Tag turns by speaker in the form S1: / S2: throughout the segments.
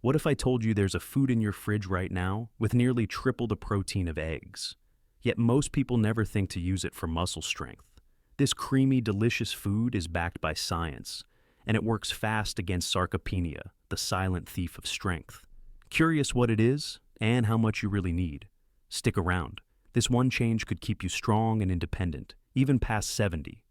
S1: What if I told you there's a food in your fridge right now with nearly triple the protein of eggs? Yet most people never think to use it for muscle strength. This creamy, delicious food is backed by science, and it works fast against sarcopenia, the silent thief of strength. Curious what it is and how much you really need? Stick around. This one change could keep you strong and independent, even past 70.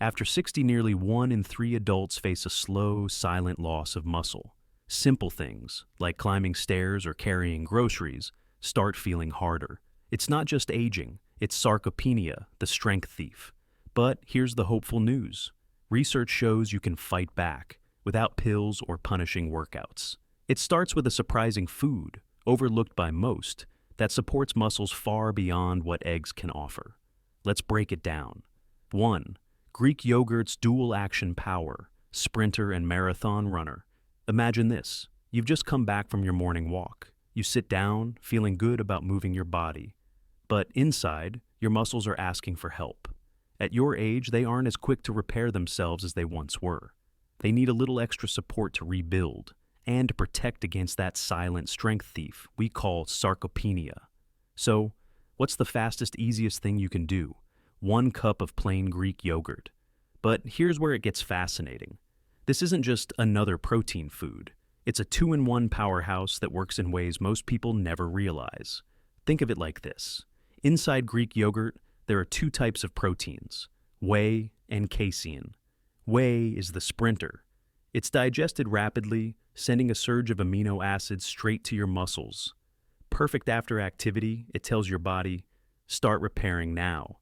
S1: After 60, nearly 1 in 3 adults face a slow, silent loss of muscle. Simple things, like climbing stairs or carrying groceries, start feeling harder. It's not just aging, it's sarcopenia, the strength thief. But here's the hopeful news. Research shows you can fight back, without pills or punishing workouts. It starts with a surprising food, overlooked by most, that supports muscles far beyond what eggs can offer. Let's break it down. 1. Greek yogurt's dual-action power, sprinter and marathon runner. Imagine this. You've just come back from your morning walk. You sit down, feeling good about moving your body. But inside, your muscles are asking for help. At your age, they aren't as quick to repair themselves as they once were. They need a little extra support to rebuild and to protect against that silent strength thief we call sarcopenia. So, what's the fastest, easiest thing you can do? 1 cup of plain Greek yogurt. But here's where it gets fascinating. This isn't just another protein food. It's a 2-in-1 powerhouse that works in ways most people never realize. Think of it like this. Inside Greek yogurt, there are 2 types of proteins, whey and casein. Whey is the sprinter. It's digested rapidly, sending a surge of amino acids straight to your muscles. Perfect after activity, it tells your body, start repairing now.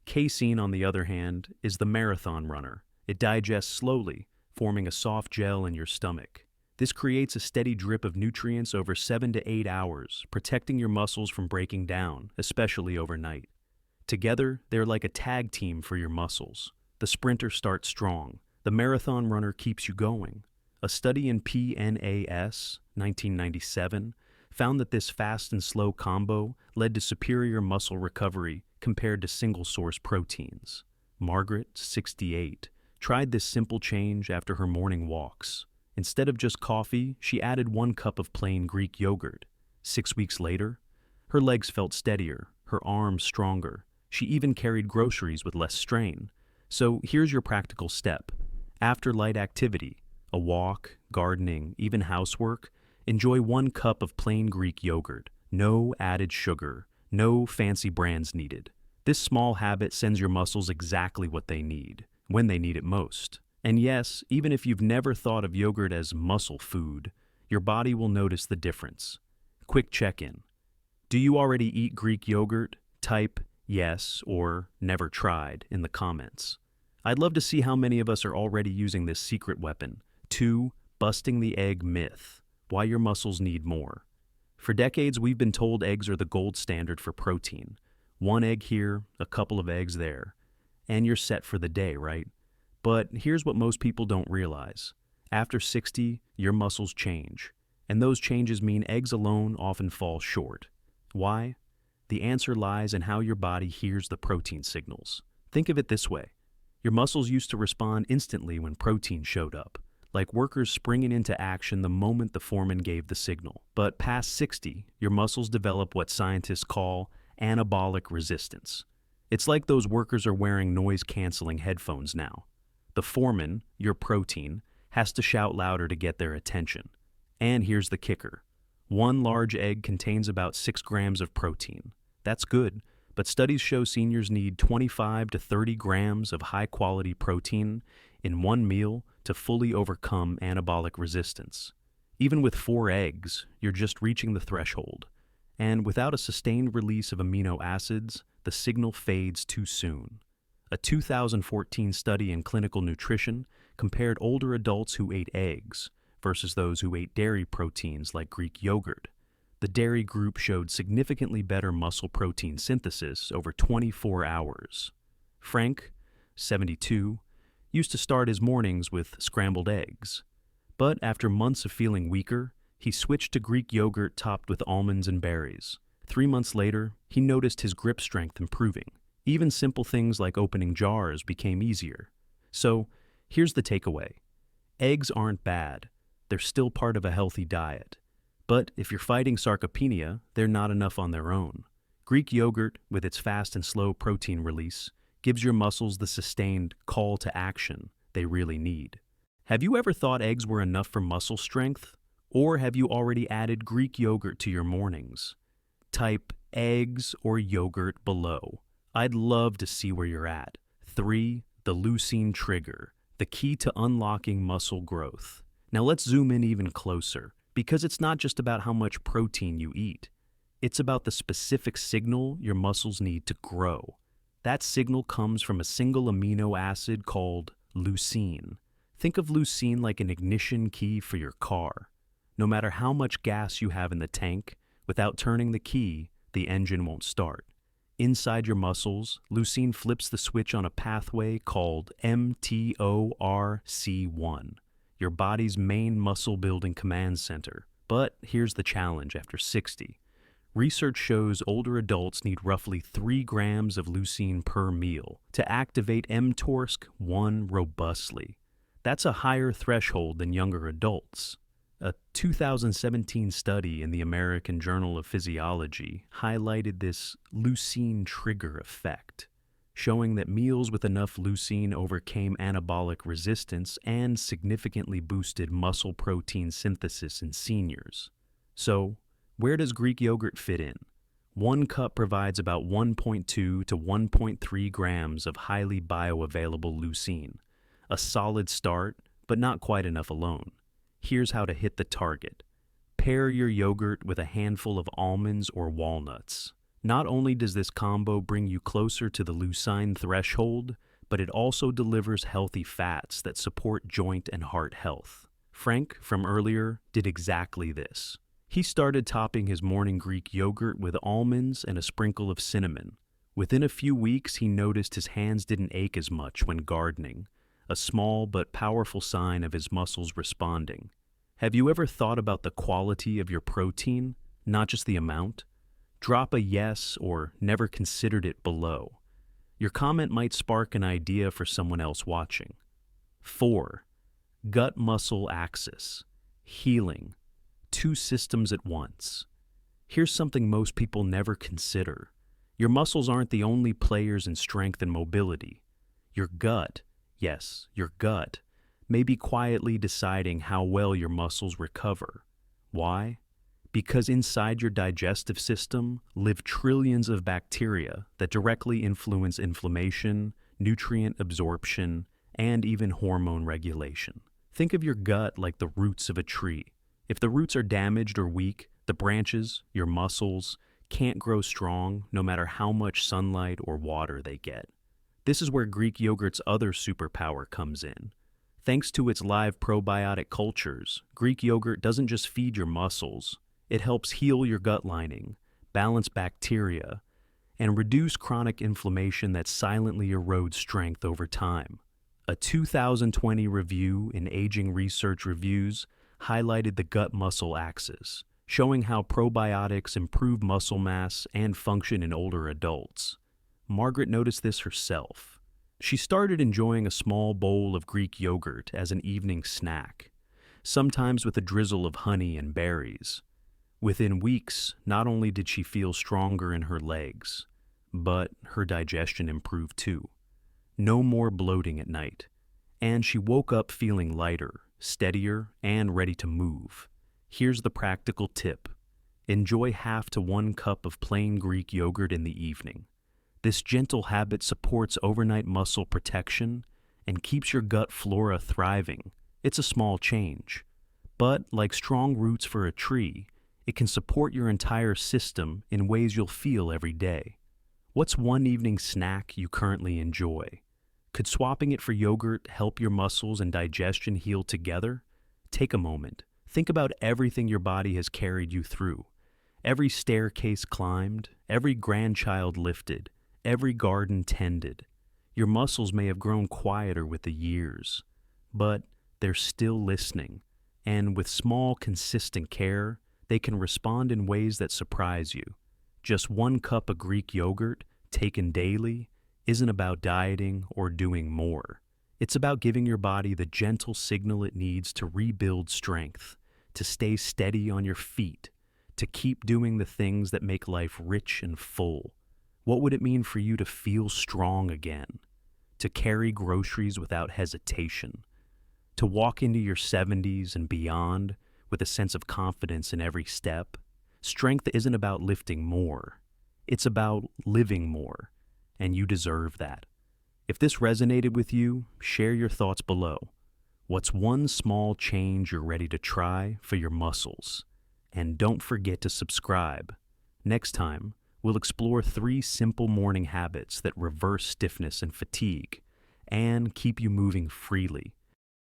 S1: Casein, on the other hand, is the marathon runner. It digests slowly, forming a soft gel in your stomach. This creates a steady drip of nutrients over 7 to 8 hours, protecting your muscles from breaking down, especially overnight. Together, they're like a tag team for your muscles. The sprinter starts strong. The marathon runner keeps you going. A study in PNAS, 1997, found that this fast and slow combo led to superior muscle recovery compared to single-source proteins. Margaret, 68, tried this simple change after her morning walks. Instead of just coffee, she added 1 cup of plain Greek yogurt. 6 weeks later, her legs felt steadier, her arms stronger. She even carried groceries with less strain. So here's your practical step. After light activity, a walk, gardening, even housework, enjoy 1 cup of plain Greek yogurt. No added sugar, no fancy brands needed. This small habit sends your muscles exactly what they need, when they need it most. And yes, even if you've never thought of yogurt as muscle food, your body will notice the difference. Quick check-in. Do you already eat Greek yogurt? Type yes or never tried in the comments. I'd love to see how many of us are already using this secret weapon. 2. Busting the egg myth. Why your muscles need more. For decades, we've been told eggs are the gold standard for protein. 1 egg here, a couple of eggs there, and you're set for the day, right? But here's what most people don't realize. After 60, your muscles change, and those changes mean eggs alone often fall short. Why? The answer lies in how your body hears the protein signals. Think of it this way. Your muscles used to respond instantly when protein showed up, like workers springing into action the moment the foreman gave the signal. But past 60, your muscles develop what scientists call anabolic resistance. It's like those workers are wearing noise-canceling headphones now. The foreman, your protein, has to shout louder to get their attention. And here's the kicker. 1 large egg contains about 6 grams of protein. That's good, but studies show seniors need 25 to 30 grams of high-quality protein in 1 meal to fully overcome anabolic resistance. Even with 4 eggs, you're just reaching the threshold. And without a sustained release of amino acids, the signal fades too soon. A 2014 study in clinical nutrition compared older adults who ate eggs versus those who ate dairy proteins like Greek yogurt. The dairy group showed significantly better muscle protein synthesis over 24 hours. Frank, 72, used to start his mornings with scrambled eggs. But after months of feeling weaker, he switched to Greek yogurt topped with almonds and berries. 3 months later, he noticed his grip strength improving. Even simple things like opening jars became easier. So, here's the takeaway. Eggs aren't bad. They're still part of a healthy diet. But if you're fighting sarcopenia, they're not enough on their own. Greek yogurt, with its fast and slow protein release, gives your muscles the sustained call to action they really need. Have you ever thought eggs were enough for muscle strength? Or have you already added Greek yogurt to your mornings? Type eggs or yogurt below. I'd love to see where you're at. 3. The leucine trigger, the key to unlocking muscle growth. Now let's zoom in even closer, because it's not just about how much protein you eat. It's about the specific signal your muscles need to grow. That signal comes from a single amino acid called leucine. Think of leucine like an ignition key for your car. No matter how much gas you have in the tank, without turning the key, the engine won't start. Inside your muscles, leucine flips the switch on a pathway called mTORC1, your body's main muscle-building command center. But here's the challenge after 60. Research shows older adults need roughly 3 grams of leucine per meal to activate mTORC1 robustly. That's a higher threshold than younger adults. A 2017 study in the American Journal of Physiology highlighted this leucine trigger effect, showing that meals with enough leucine overcame anabolic resistance and significantly boosted muscle protein synthesis in seniors. So, where does Greek yogurt fit in? 1 cup provides about 1.2 to 1.3 grams of highly bioavailable leucine. A solid start, but not quite enough alone. Here's how to hit the target. Pair your yogurt with a handful of almonds or walnuts. Not only does this combo bring you closer to the leucine threshold, but it also delivers healthy fats that support joint and heart health. Frank, from earlier, did exactly this. He started topping his morning Greek yogurt with almonds and a sprinkle of cinnamon. Within a few weeks, he noticed his hands didn't ache as much when gardening, a small but powerful sign of his muscles responding. Have you ever thought about the quality of your protein, not just the amount? Drop a yes or never considered it below. Your comment might spark an idea for someone else watching. 4. Gut-muscle axis. Healing. 2 systems at once. Here's something most people never consider. Your muscles aren't the only players in strength and mobility. Your gut, yes, your gut, may be quietly deciding how well your muscles recover. Why? Because inside your digestive system live trillions of bacteria that directly influence inflammation, nutrient absorption, and even hormone regulation. Think of your gut like the roots of a tree. If the roots are damaged or weak, the branches, your muscles, can't grow strong no matter how much sunlight or water they get. This is where Greek yogurt's other superpower comes in. Thanks to its live probiotic cultures, Greek yogurt doesn't just feed your muscles, it helps heal your gut lining, balance bacteria, and reduce chronic inflammation that silently erodes strength over time. A 2020 review in Aging Research Reviews highlighted the gut-muscle axis, showing how probiotics improve muscle mass and function in older adults. Margaret noticed this herself. She started enjoying a small bowl of Greek yogurt as an evening snack, sometimes with a drizzle of honey and berries. Within weeks, not only did she feel stronger in her legs, but her digestion improved too. No more bloating at night, and she woke up feeling lighter, steadier, and ready to move. Here's the practical tip. Enjoy half to 1 cup of plain Greek yogurt in the evening. This gentle habit supports overnight muscle protection and keeps your gut flora thriving. It's a small change, but like strong roots for a tree, it can support your entire system in ways you'll feel every day. What's one evening snack you currently enjoy? Could swapping it for yogurt help your muscles and digestion heal together? Take a moment. Think about everything your body has carried you through. Every staircase climbed, every grandchild lifted, every garden tended. Your muscles may have grown quieter with the years, but they're still listening. And with small, consistent care, they can respond in ways that surprise you. Just 1 cup of Greek yogurt, taken daily, isn't about dieting or doing more. It's about giving your body the gentle signal it needs to rebuild strength, to stay steady on your feet, to keep doing the things that make life rich and full? What would it mean for you to feel strong again, to carry groceries without hesitation, to walk into your 70s and beyond with a sense of confidence in every step? Strength isn't about lifting more. It's about living more, and you deserve that. If this resonated with you, share your thoughts below. What's one small change you're ready to try for your muscles? And don't forget to subscribe. Next time, we'll explore 3 simple morning habits that reverse stiffness and fatigue and keep you moving freely.